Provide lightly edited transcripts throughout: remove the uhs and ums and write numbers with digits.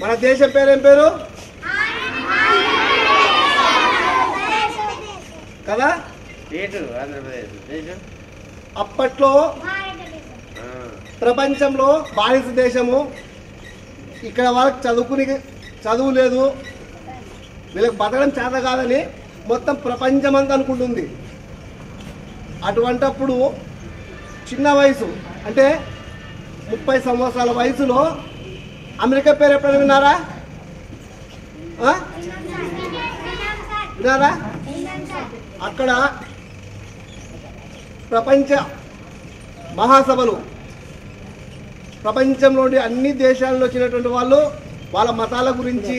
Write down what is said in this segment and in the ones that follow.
మన దేశం పేరేం పేరు కదా? అప్పట్లో ప్రపంచంలో బానిస దేశము. ఇక్కడ వాళ్ళకి చదువు లేదు, వీళ్ళకి బతకడం చేత కాదని మొత్తం ప్రపంచమంతా అనుకుంటుంది. అటువంటప్పుడు చిన్న వయసు అంటే 30 సంవత్సరాల వయసులో అమెరికా పేరు ఎప్పుడైనా విన్నారా? విన్నారా? అక్కడ ప్రపంచ మహాసభలు, ప్రపంచంలోని అన్ని దేశాల్లో వచ్చినటువంటి వాళ్ళు వాళ్ళ మతాల గురించి,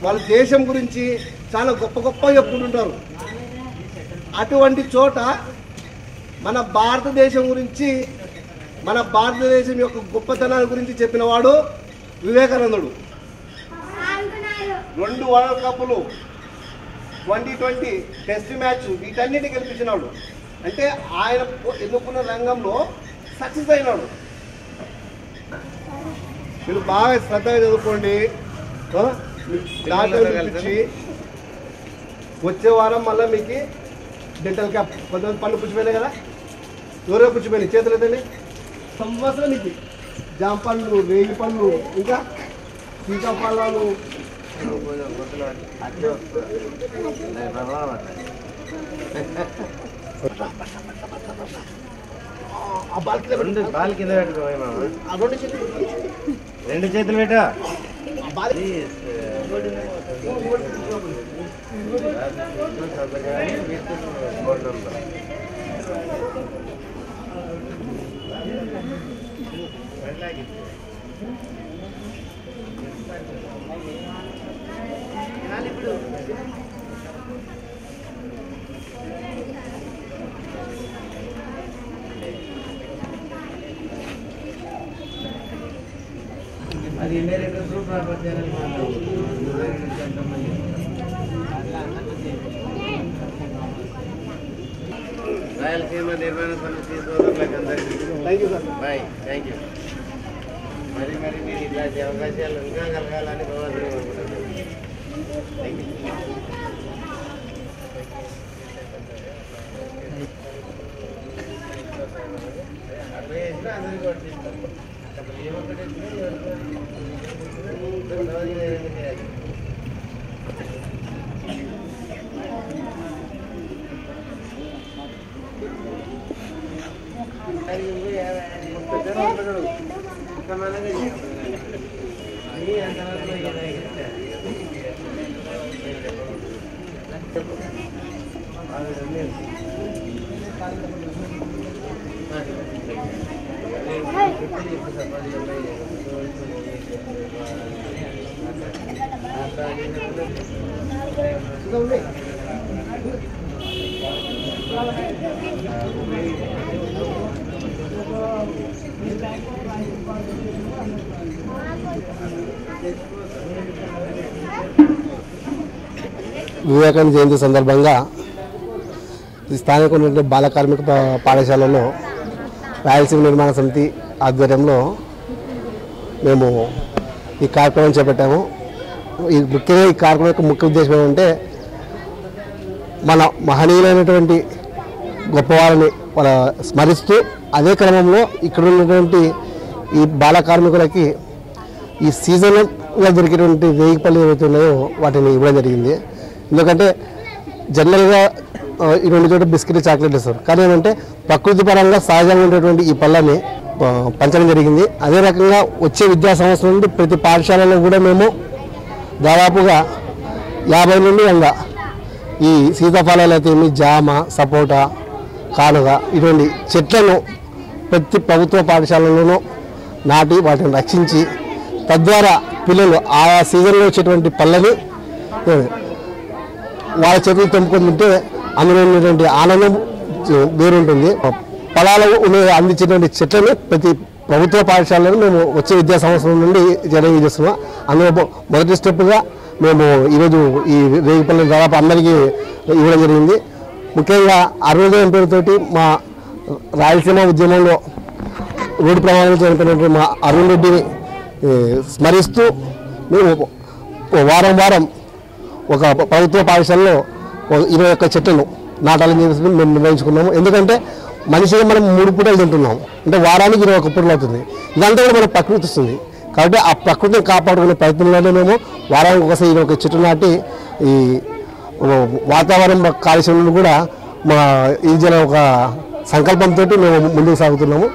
వాళ్ళ దేశం గురించి చాలా గొప్ప గొప్ప చెప్పుకుంటుంటారు. అటువంటి చోట మన భారతదేశం గురించి, మన భారతదేశం యొక్క గొప్పతనాల గురించి చెప్పినవాడు వివేకానందుడు. 2 వరల్డ్ కప్పులు, 2020 టెస్ట్ మ్యాచ్, వీటన్నిటిని గెలిపించినాడు. అంటే ఆయన ఎన్నుకున్న రంగంలో సక్సెస్ అయినాడు. మీరు బాగా శ్రద్ధగా చదువుకోండి. డాక్టర్ పిలిచి వచ్చే వారం మళ్ళీ మీకు డెంటల్ క్యాప్, కొంతమంది పళ్ళు పుచ్చిపోయినాయి కదా, ఎవరో పుచ్చిపోయినాయి, చేతులు అయితే సంవత్సరం నీకు జామ పళ్ళు, రేగి పళ్ళు, ఇంకా సీతాఫలాలు, రెండు చేతులు పెట్టా అది ఇండైరెక్ట్ గ్రూప్ రాయలసీమ నిర్మాణ సమితి సోదరులకు అందరికీ బాయ్, థ్యాంక్ యూ. మరి మీరు ఇట్లాంటి అవకాశాలు ఇంకా కలగాలని భగవంతుని కోరుకుంటున్నాను. Thank you. అట్లా చేసినా అందరికీ వర్తిస్తాం. వివేకానంద జయంతి సందర్భంగా ఈ స్థానిక ఉన్నటువంటి బాల కార్మిక పాఠశాలలో రాయలసీమ నిర్మాణ సమితి ఆధ్వర్యంలో మేము ఈ కార్యక్రమం చేపట్టాము. ముఖ్యంగా ఈ కార్యక్రమం యొక్క ముఖ్య ఉద్దేశం ఏమంటే మన మహనీయులైనటువంటి గొప్పవారిని వాళ్ళ స్మరిస్తూ అదే క్రమంలో ఇక్కడ ఉన్నటువంటి ఈ బాల కార్మికులకి ఈ సీజన్గా దొరికేటువంటి రేగి పళ్ళు ఏవైతే ఉన్నాయో వాటిని ఇవ్వడం జరిగింది. ఎందుకంటే జనరల్గా ఈ 2 చోట్ల బిస్కెట్, చాక్లెట్ ఇస్తారు, కానీ ఏంటంటే ప్రకృతి పరంగా సహజంగా ఉండేటువంటి ఈ పళ్ళని పంచడం జరిగింది. అదే రకంగా వచ్చే విద్యా సంవత్సరం నుండి ప్రతి పాఠశాలలో కూడా మేము దాదాపుగా 50 నుండి 100 ఈ సీతాఫలాలు అయితే జామ, సపోటా, కానుగ ఇటువంటి చెట్లను ప్రతి ప్రభుత్వ పాఠశాలలోనూ నాటి వాటిని రక్షించి తద్వారా పిల్లలు ఆయా సీజన్లో వచ్చేటువంటి పళ్ళని వాళ్ళ చేతులు తెంపుకొని తింటే అందులో ఉన్నటువంటి ఆనందం వేరుంటుంది. పొలాలు అందించేటువంటి చెట్లను ప్రతి ప్రభుత్వ పాఠశాలను మేము వచ్చే విద్యా సంవత్సరం నుండి జనరల్ చేస్తున్నాం. అందులో మొదటి స్టెప్గా మేము ఈరోజు ఈ రేగిపల్లి దాదాపు అందరికీ ఇవ్వడం జరిగింది. ముఖ్యంగా అరుణోదయం పేరుతోటి మా రాయలసీమ ఉద్యమంలో రోడ్డు ప్రమాదంలో చనిపోయినటువంటి మా అరుణ్ రెడ్డిని స్మరిస్తూ మేము వారం వారం ఒక ప్రభుత్వ పాఠశాలలో 21 చెట్లను నాటాలని చెప్పేసి మేము నిర్ణయించుకున్నాము. ఎందుకంటే మనిషిగా మనం 3 పూటలు తింటున్నాం అంటే వారానికి 21 పూటలు అవుతుంది. ఇదంతా కూడా మన ప్రకృతి ఇస్తుంది కాబట్టి ఆ ప్రకృతిని కాపాడుకునే ప్రయత్నంలోనే మేము వారానికి ఒకసారి 21 చెట్లు నాటి ఈ వాతావరణ కాలుష్యం కూడా మా ఈ జన ఒక సంకల్పంతో మేము ముందుకు సాగుతున్నాము.